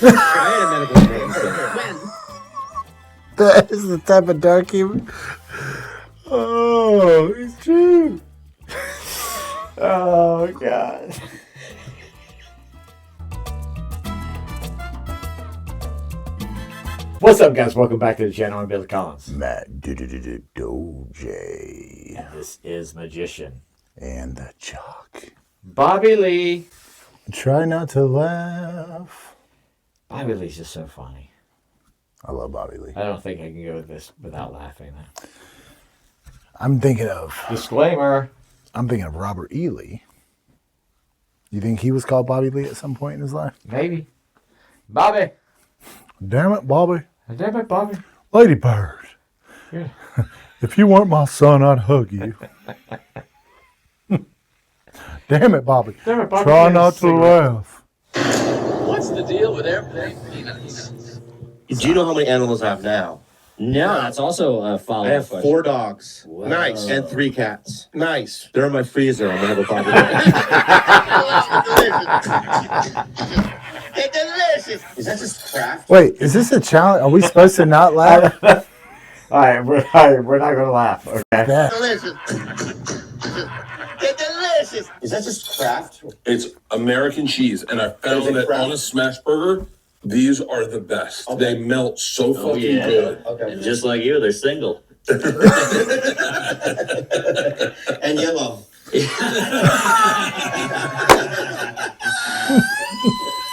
I had a medical emergency. When? That is the type of dark humor. Oh, it's true. Oh, God. What's up, guys? Welcome back to the channel. I'm Billy Collins. Matt Doje. And this is Magician. And the Jock. Bobby Lee. Try not to laugh. Bobby Lee's just so funny. I love Bobby Lee. I don't think I can go with this without laughing. I'm thinking of Disclaimer. Robert E. Lee. You think he was called Bobby Lee at some point in his life? Maybe. Bobby. Damn it, Bobby. Damn it, Bobby. Lady Bird. Yeah. If you weren't my son, I'd hug you. Damn it, Bobby. Damn it, Bobby. Try not to laugh. What's the deal with airplane peanuts? Do you know how many animals I have now? No, that's also a I follow-up have question. 4 dogs. Whoa. Nice. And 3 cats. Nice. They're in my freezer. I'm gonna have a Bobby Lee. They're delicious. Is that just craft? Wait, is this a challenge? Are we supposed to not laugh? All right, we're not going to laugh, okay? Yeah. Delicious. They're delicious. Is that just craft? It's American cheese, and I found that on a smash burger, these are the best. Okay. They melt so Oh, fucking yeah. good. Okay. And just like you, they're single. And yellow.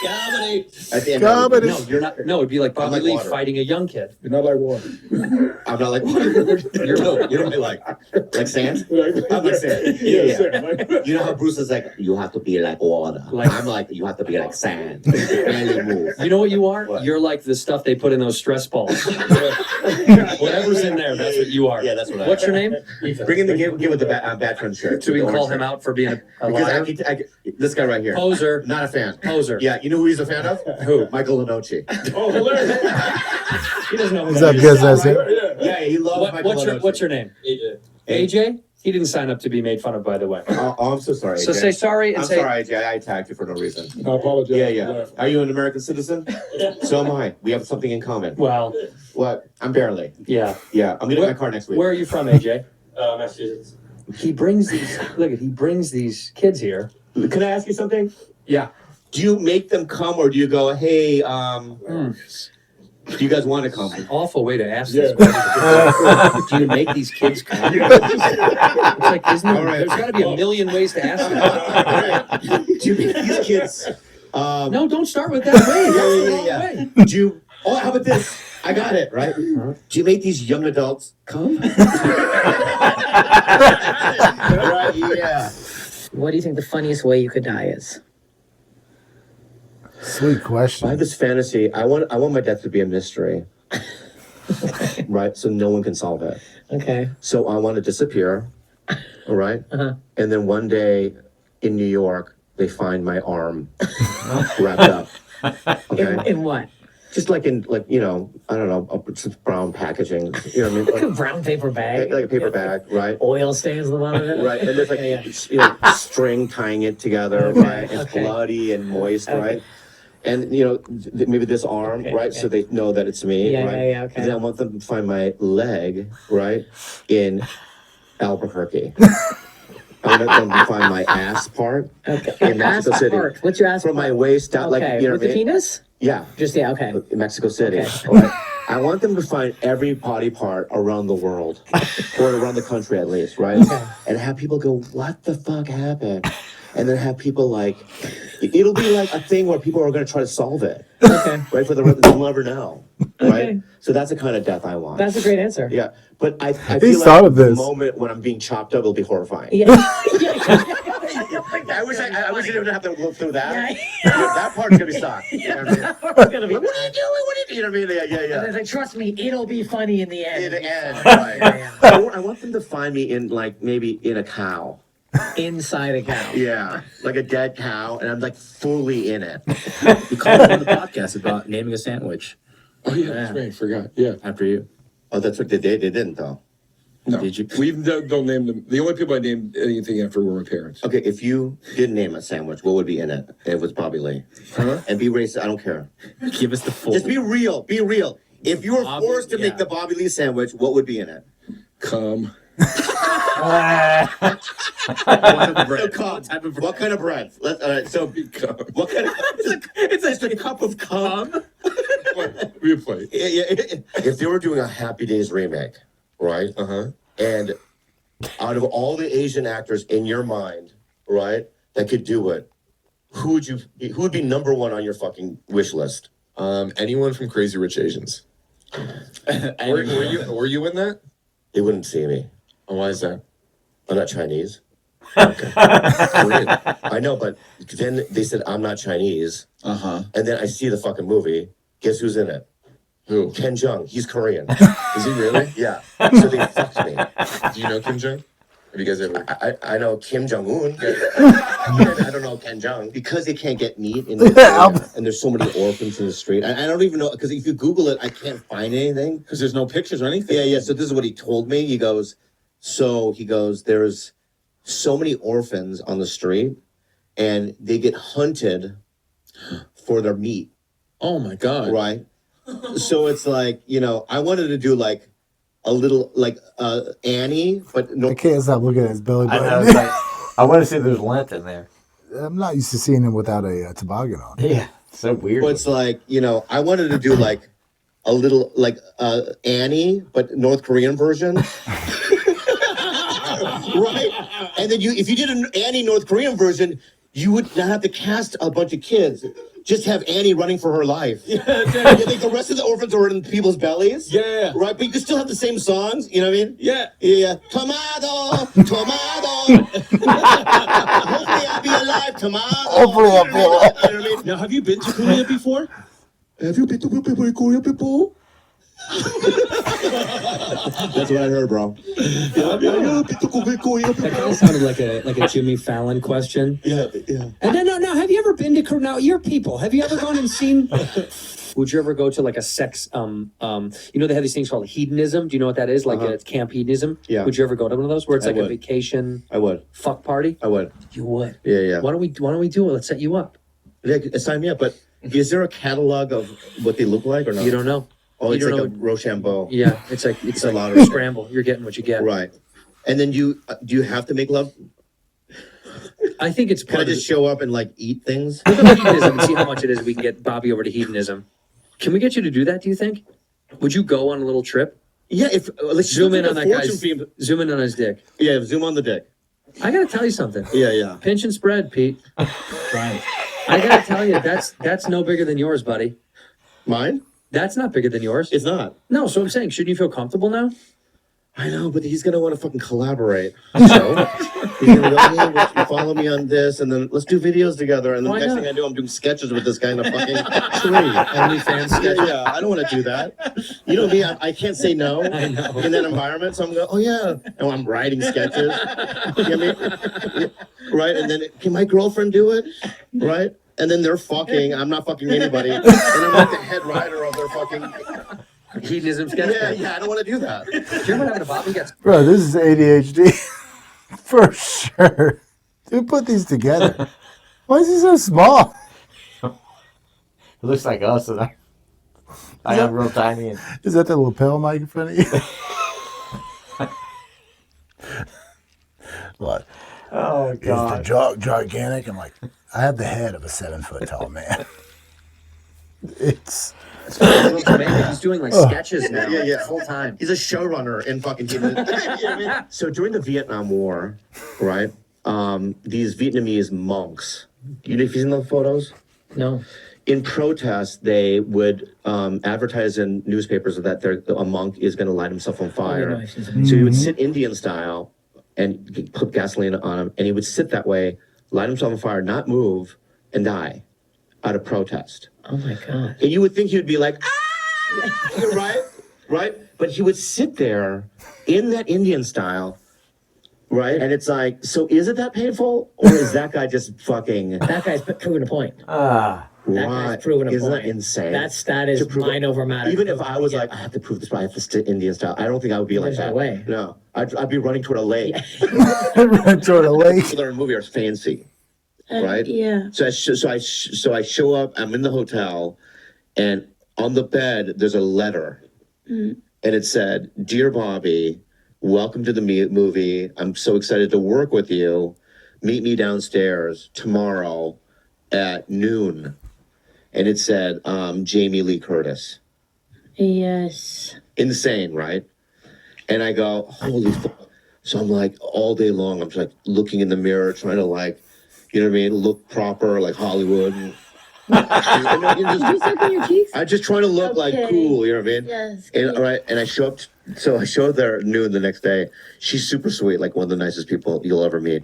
Comedy. At the end Comedy. No, you're not. No, it'd be like Bobby like Lee water. fighting a young kid. You're not like water. I'm not like you're like sand. I'm like sand. Yeah. You know how Bruce is like, you have to be like water. Like- I'm like, you have to be like sand. And you move. You know what you are? What? You're like the stuff they put in those stress balls. Whatever's in there, that's what you are. Yeah, that's what I am. What's your name? Bring in the give with the bad friend shirt. Should we With the call orange him shirt. out for being a Because liar? this guy right here. Poser. Not a fan. Poser. Yeah, you know who he's a fan of? Who? Michael Lenoci. Oh, hilarious. He doesn't know who Is that that is. because that's it? Yeah, he loves Michael Lenoci. What's your name? AJ? He didn't sign up to be made fun of, by the way. Oh, I'm so sorry. So AJ. say sorry and I'm say. sorry, AJ. I attacked you for no reason. I apologize. Yeah. Are you an American citizen? So am I. We have something in common. Well, What? I'm barely. yeah. Yeah, I'm getting my car next week. Where are you from, AJ? Massachusetts. He brings these. Look at. He brings these kids here. Can I ask you something? Yeah. Do you make them come, or do you go, hey, do you guys want to come? Awful way to ask this question. Do you make these kids come? It's like, isn't there, All right. there's got to be a million ways to ask that. Do you make these kids? No, don't start with that way. That's the wrong Yeah. way. Do you? Oh, how about this? I got it right. Do you make these young adults come? Right? Yeah. What do you think the funniest way you could die is? Sweet I question. have this fantasy. I want my death to be a mystery. Right? So no one can solve it. Okay. So I want to disappear. All right? And then one day in New York, they find my arm wrapped up. Okay? In what? Just like in, I don't know, some brown packaging. You know what I Like a mean? brown paper bag. Like a paper bag, right? Oil stains on the bottom of it. Right, and there's like string tying it together, right? It's okay. bloody and moist, Okay. right? And maybe this arm, Okay, right? okay. So they know that it's me, Yeah, right? yeah, okay. And then I want them to find my leg, right, in Albuquerque. I want them to find my ass part Okay. in Mexico Ass City. part. What's your ass From part? my waist down, Okay. like, you know With what I the mean? penis? Yeah, Just, yeah, okay. in Mexico City. Okay. Right? I want them to find every body part around the world, or around the country at least, right? Okay. And have people go, what the fuck happened? And then have people like, it'll be like a thing where people are going to try to solve it, Okay. right? For the rest, they'll never know, right? Okay. So that's the kind of death I want. That's a great answer. Yeah, but I He feel thought like of the this. moment when I'm being chopped up, it'll be horrifying. Yeah. I wish I didn't have to go through that. Yeah. That part's gonna be stuck. You know what I mean? It's gonna be. What are you doing? What are you doing? You know what I mean? Yeah. And it's like, trust me, it'll be funny in the end. In the end, Yeah, right. yeah. I want them to find me in maybe in a cow. Inside a cow. Yeah, like a dead cow, and I'm like fully in it. We called it on the podcast about naming a sandwich Oh, yeah, that's right. Forgot. Yeah. after you. Oh, that's what they did. They didn't though. No, Did you? we don't name them. The only people I named anything after were my parents. Okay, if you did name a sandwich, what would be in it? It was Bobby Lee. And be racist, I don't care. Give us the full. Just be real, be real. If you were Bobby- forced to make yeah. the Bobby Lee sandwich, what would be in it? Come. What type of bread? Cum. Type of bread? What kind of bread? All right, so Come. what kind of? It's just a cup of cum. Be a plate. If they were doing a Happy Days remake, right? And out of all the Asian actors in your mind, right, that could do it, who would be number one on your fucking wish list? Anyone from Crazy Rich Asians. Were you in that? They wouldn't see me. Oh, why is that? I'm not Chinese. Korean. I know, but then they said I'm not Chinese, Uh-huh. and then I see the fucking movie. Guess who's in it? Who? Ken Jeong. He's Korean. Is he really? Yeah. So they fucked me. Do you know Kim Jong? Have you guys ever? I know Kim Jong Un. I don't know Ken Jeong because they can't get meat in North Korea, and there's so many orphans in the street. I don't even know because if you Google it, I can't find anything. Because there's no pictures or anything. Yeah. So this is what he told me. He goes, there's so many orphans on the street, and they get hunted for their meat. Oh my God. Right. So it's like, I wanted to do like a little like Annie, but no. I can't stop looking at his belly I know. button. It's like, I want to see if there's lint in there. I'm not used to seeing him without a toboggan on. Yeah, so weird. But it's like, I wanted to do like a little like Annie, but North Korean version. Right? And then if you did an Annie North Korean version, you would not have to cast a bunch of kids. Just have Annie running for her life. Yeah, like the rest of the orphans are in people's bellies. Yeah. Right? But you can still have the same songs. You know what I mean? Yeah. Yeah. Tomato. Hopefully I'll be alive. Tomato. Hopefully I'll be alive. You know what I mean? Now, have you been to Korea before? Have you been to Korea before? That's what I heard, bro. That kind of sounded like a Jimmy Fallon question. Yeah. And then no. Have you ever been to Korea? Now, your people. Have you ever gone and seen? Would you ever go to like a sex? They have these things called hedonism. Do you know what that is? Like it's camp hedonism. Yeah. Would you ever go to one of those where it's I like a would. vacation I would. fuck party? I would. You would. Yeah. Why don't we do it? Let's set you up. Sign me up. But is there a catalog of what they look like or not? You don't know. Oh, you it's don't like know. a Rochambeau. Yeah, it's like a lottery. scramble. You're getting what you get. Right. And then do you have to make love? I think it's Can part I of just show up and like eat things? Look at hedonism and see how much it is. We can get Bobby over to hedonism. Can we get you to do that? Do you think? Would you go on a little trip? Yeah. If let's Zoom in on that fortune guy's. fee- Zoom in on his dick. Yeah. Zoom on the dick. I gotta tell you something. Yeah. Pinch and spread, Pete. Right. I gotta tell you, that's no bigger than yours, buddy. Mine? That's not bigger than yours. It's not. No, so I'm saying, shouldn't you feel comfortable now? I know, but he's gonna want to fucking collaborate. So he's gonna go, hey, you follow me on this, and then let's do videos together. And the Why next not? thing I do, I'm doing sketches with this guy in a fucking tree. OnlyFans sketch. Yeah, I don't want to do that. You know me, I can't say no I know. in that environment. So I'm going, oh yeah, and I'm writing sketches. You know what I mean? Right, and then can my girlfriend do it? Right, and then they're fucking. I'm not fucking anybody, and I'm like the head writer of their fucking. Hedonism sketch. Yeah, I don't want to do that. Do you remember having a Bobby gets Bro, this is ADHD. For sure. Who put these together? Why is he so small? It looks like us, and I am real tiny. And Is that the lapel mic in front of you? What? oh Is the god, jaw gigantic? I'm like, I have the head of a 7-foot tall man. It's He's doing like sketches now. Yeah. The whole time. He's a showrunner in fucking Vietnam. So during the Vietnam War, right? These Vietnamese monks. You've seen the photos? No. In protest, they would advertise in newspapers that a monk is going to light himself on fire. So he would sit Indian style and put gasoline on him, and he would sit that way, light himself on fire, not move, and die out of protest. Oh my god. And you would think he would be like, ah! right? But he would sit there in that Indian style, right? And it's like, so is it that painful? Or is that guy just fucking... That guy's proving a point. Right? That Right. guy's proven a Isn't point. that insane? That is To prove- mind over matter. Even if I was Yeah. like, I have to prove this, but I have to stick Indian style. I don't think I would be like There's no that. way. No, I'd be running toward a lake. Toward a lake. People in a movie are fancy, right? Yeah. So I show up. I'm in the hotel, and on the bed there's a letter, and it said, "Dear Bobby, welcome to the movie. I'm so excited to work with you. Meet me downstairs tomorrow at noon." And it said, Jamie Lee Curtis. Yes. Insane, right? And I go, holy fuck. So I'm like, all day long, I'm just like looking in the mirror, trying to like, you know what I mean? Look proper, like Hollywood. And Did you suck on your cheeks? I'm just trying to look like Okay. cool, you know what I mean? Yes. And all right, and I show up. So I show up there at noon the next day. She's super sweet, like one of the nicest people you'll ever meet.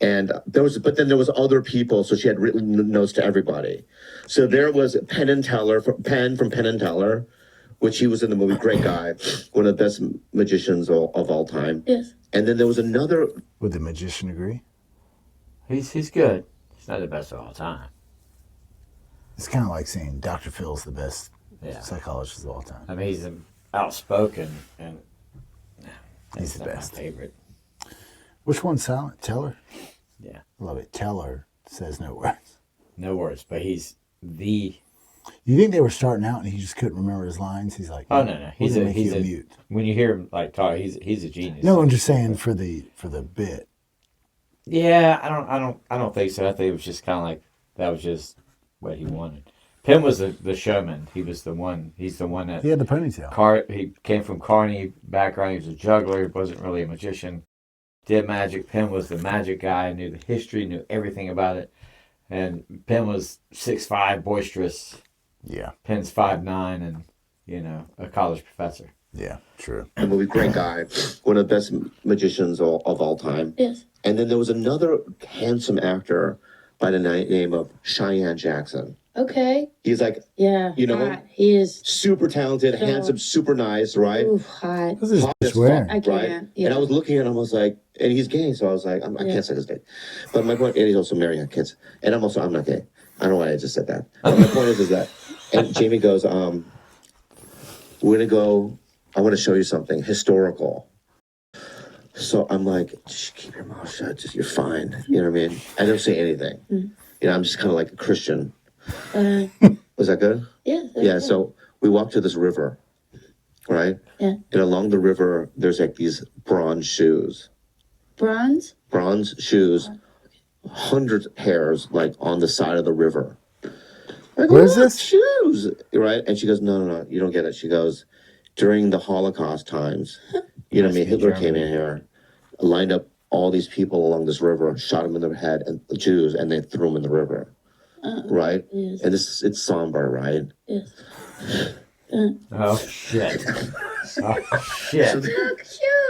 And but then there was other people, so she had written notes to everybody. So there was Penn from Penn and Teller, which he was in the movie. Great guy, one of the best magicians of all time. Yes. And then there was another. Would the magician agree? He's good. He's not the best of all time. It's kind of like saying Dr. Phil's the best Yeah. psychologist of all time. I mean, he's outspoken and He's that's the not best. my favorite. Which one's silent? Teller? Yeah. Love it. Teller says no words. No words, but he's the. You think they were starting out and he just couldn't remember his lines? He's like, Oh no, we're he's gonna a make he's you a mute. when you hear him like talk, he's a genius. No, I'm just saying for the bit. Yeah, I don't think so. I think it was just kind of like that was just what he wanted. Penn was the showman. He was the one. He's the one that He had the ponytail. He came from Carney background. He was a juggler. He wasn't really a magician. Did magic. Penn was the magic guy. Knew the history. Knew everything about it. And Penn was 6'5", boisterous. Yeah. Penn's 5'9", and a college professor. Yeah, true. The movie, great guy, one of the best magicians of all time. Yes. And then there was another handsome actor by the name of Cheyenne Jackson. Okay. He's like, Yeah. You know, hot. He is. super talented, So- handsome, super nice, right? Ooh, hot. What's this Hot as bitch wearing? I fuck, right? can't. Yeah. And I was looking at him, I was like, and he's gay, so I was like, I Yeah. can't say this gay. But my point, and he's also married, had kids. And I'm not gay. I don't know why I just said that. But my point is that, and Jamie goes, we're gonna go, I want to show you something historical. So I'm like, just keep your mouth shut, just you're fine. You know what I mean? I don't say anything. You know, I'm just kind of like a Christian. Was that good? Yeah. Yeah, so we walked to this river, right? Yeah. And along the river, there's like these bronze shoes. Bronze? Bronze shoes, hundreds of pairs, like on the side of the river. I go, Where's "Look, this?" shoes, right? And she goes, no, you don't get it. She goes, during the Holocaust times, you know what I mean? Hitler came in here, lined up all these people along this river, shot them in the head, and the Jews, and they threw them in the river, right? Yes. And it's somber, right? Yes. Oh shit! Oh shit! So then,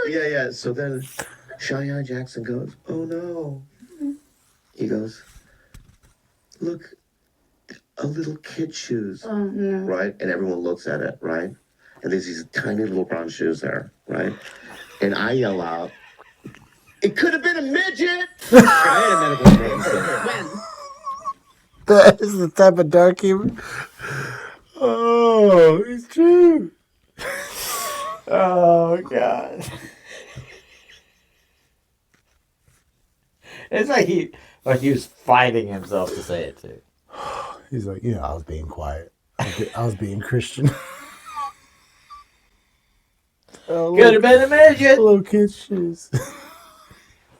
yeah. So then Cheyenne Jackson goes, oh no. He goes, look, a little kid's shoes, Oh, no. right? And everyone looks at it, right? And there's these tiny little brown shoes there, right? And I yell out, it could have been a midget! I had a medical emergency. When? That is the type of dark humor. Oh, it's true. Oh god! It's like he was fighting himself to say it too. He's like, I was being quiet. I was being Christian. Oh, Could have been a midget. little kid's shoes.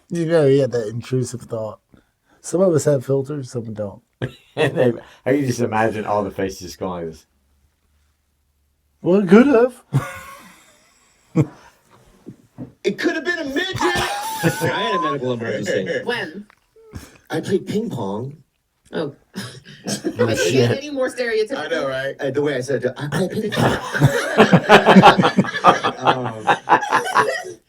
He had that intrusive thought. Some of us have filters, some don't. And I can just imagine all the faces just going like this. Well, it could have. It could have been a midget! I had a medical emergency. When? I played ping pong. Oh. Oh, shit. Any more stereotypical? I know, right? The way I said it, I play ping pong.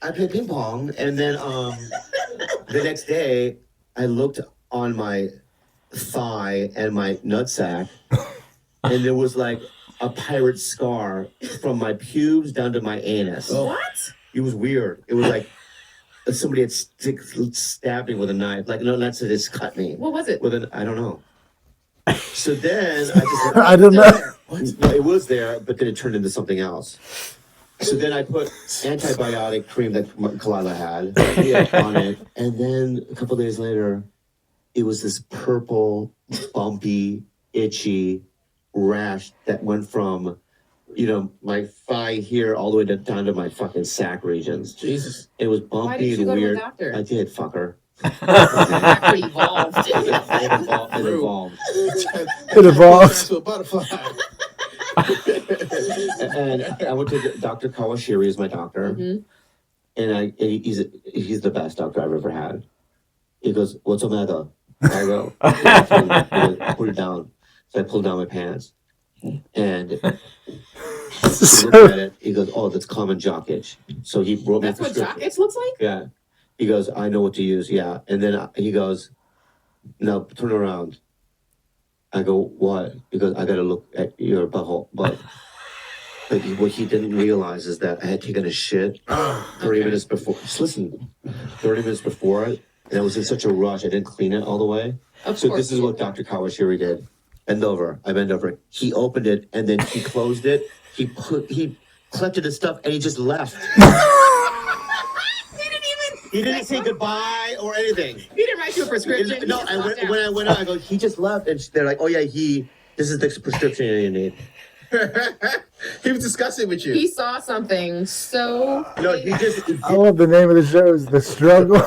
I played ping pong, and then the next day, I looked on my thigh and my nutsack, and there was like a pirate scar from my pubes down to my anus. What? It was weird. It was like somebody had stabbed me with a knife. Like, no, not to just cut me. What was it? With an, I don't know. So then I just I don't know. no, it was there, but then it turned into something else. So then I put antibiotic cream that Kalila had on it, and then a couple days later, it was this purple, bumpy, itchy rash that went from, my thigh here all the way down to my fucking sack regions. Jesus. It was Why bumpy did you and go to the weird. doctor? I did, fucker. After evolved. It evolved. It evolved. To a butterfly. And I went to Dr. Kawashiri is my doctor, and he's the best doctor I've ever had. He goes, "What's the matter?" I go, "Put it down." So I pulled down my pants, and he looked at it. He goes, "Oh, that's common jock itch." So he wrote me a That's what prescription. jock itch looks like? Yeah. He goes, "I know what to use." Yeah, and then he goes, "Now turn around." I go, "What?" He goes, "I gotta look at your butthole." But what he didn't realize is that I had taken a shit 30 minutes before. Just listen, 30 minutes before it, and I was in such a rush. I didn't clean it all the way. So this is what Dr. Kawashiri did. Bend over. I bend over. He opened it and then he closed it. He collected his stuff and he just left. He didn't say goodbye or anything. He didn't write you a prescription. No, when I went out, I go, he just left. And they're like, oh, yeah, this is the prescription you need. He was discussing with you. He saw something so. No, he just. I love the name of the show is The Struggle.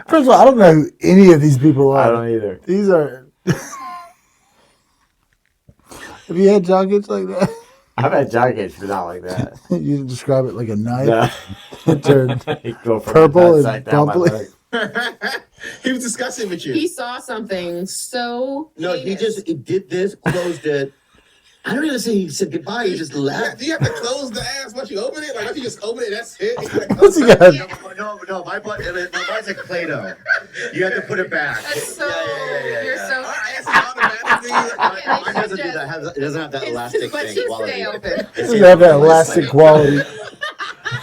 First of all, I don't know who any of these people are. I don't either. These are. Have you had jock itch like that? I've had jock itch, but not like that. You describe it like a knife. No. It turned Go from purple the and nutsack down my bumpy. leg. He was discussing with you. He saw something so. No, he did this, closed it. I don't even say he said goodbye. He just left. Do you have to close the ass once you open it? Like, once you just open it, that's it? What's he got? No, my butt's like Play-Doh. You have to put it back. That's so. Yeah. You're so. Our ass is automatically. Mine doesn't do that. It doesn't have that elastic But thing. you quality. stay open. It Doesn't have that elastic quality.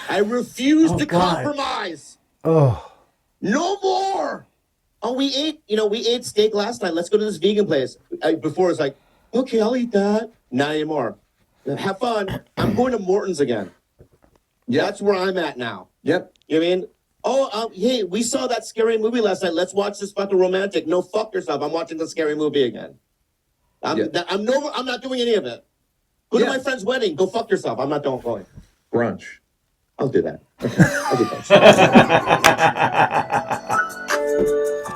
I refuse to God. compromise. Oh, No more. Oh, we ate steak last night. Let's go to this vegan place. Before it's like, okay, I'll eat that. Not anymore. Have fun. I'm going to Morton's again. Yep. That's where I'm at now. Yep. You know what I mean? Oh, hey, we saw that scary movie last night. Let's watch this fucking romantic. No, fuck yourself. I'm watching the scary movie again. I'm not doing any of it. Go to my friend's wedding. Go fuck yourself. I'm not going. Brunch. I'll do that. Okay. I'll do that.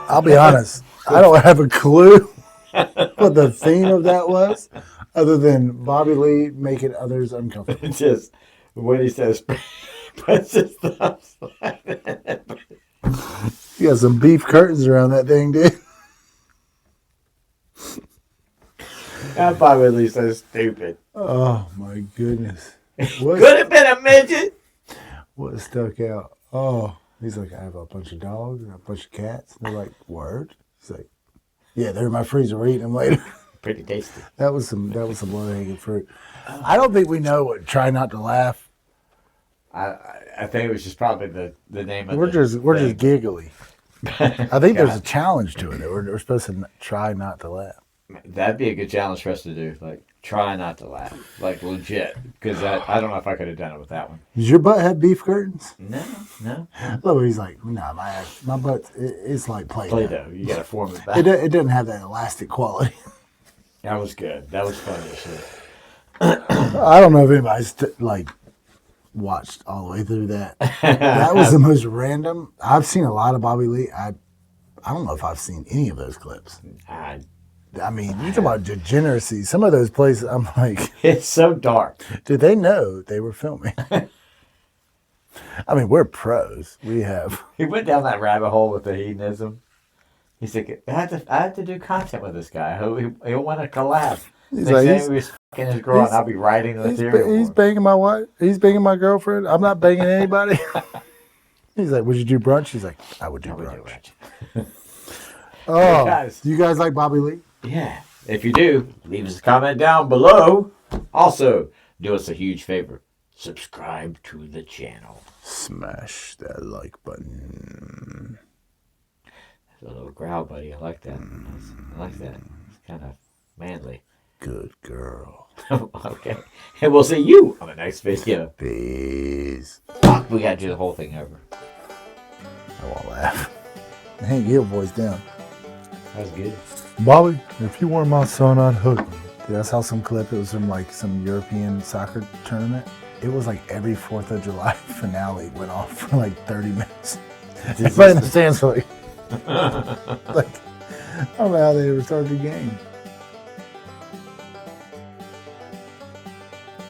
I'll be honest. I don't have a clue what the theme of that was, other than Bobby Lee making others uncomfortable. It's just when he says, puts his thumbs. You got some beef curtains around that thing, dude. That Bobby Lee so stupid. Oh my goodness. What, Could have been a midget. what stuck out? Oh, he's like, I have a bunch of dogs and a bunch of cats. And they're like, word? He's like, yeah, they're in my freezer. We're eating them later. Pretty tasty. That was some low-hanging fruit. I don't think we know what Try Not to Laugh. I think it was just probably the name of We're the just thing. giggly. I think there's a God. challenge to it. We're supposed to try not to laugh. That'd be a good challenge for us to do. Like, try not to laugh. Like, legit. Because I don't know if I could have done it with that one. Does your butt have beef curtains? No. Look, he's like, no, my butt, it's like Play-Doh. Play-Doh. You got to form it back. It doesn't have that elastic quality. That was good. That was funny as shit. I don't know if anybody's watched all the way through that. That was the most random. I've seen a lot of Bobby Lee. I don't know if I've seen any of those clips. I mean, you talk about degeneracy. Some of those places, I'm like, It's so dark. did they know they were filming? I mean, we're pros. We have. He went down that rabbit hole with the hedonism. He's like, I had to do content with this guy. He'll want to collab. He's Next like, thing he was fucking his girl, and I'll be writing the theory. He's banging my wife. He's banging my girlfriend. I'm not banging anybody. He's like, would you do brunch? He's like, I would do brunch. Oh, guys. do you guys like Bobby Lee? Yeah. If you do, leave us a comment down below. Also, do us a huge favor. Subscribe to the channel. Smash that like button. There's a little growl, buddy. I like that. I like that. kind of manly. Good girl. Okay. And we'll see you on the next video. Peace. Fuck, we gotta do the whole thing over. I won't laugh. Hey, get your voice down. That was good. Bobby, if you weren't my son, I'd hook you. Dude, I saw some clip. It was from like some European soccer tournament. It was like every 4th of July finale went off for like 30 minutes. Everybody in the stands were like, I don't know how they ever started the game.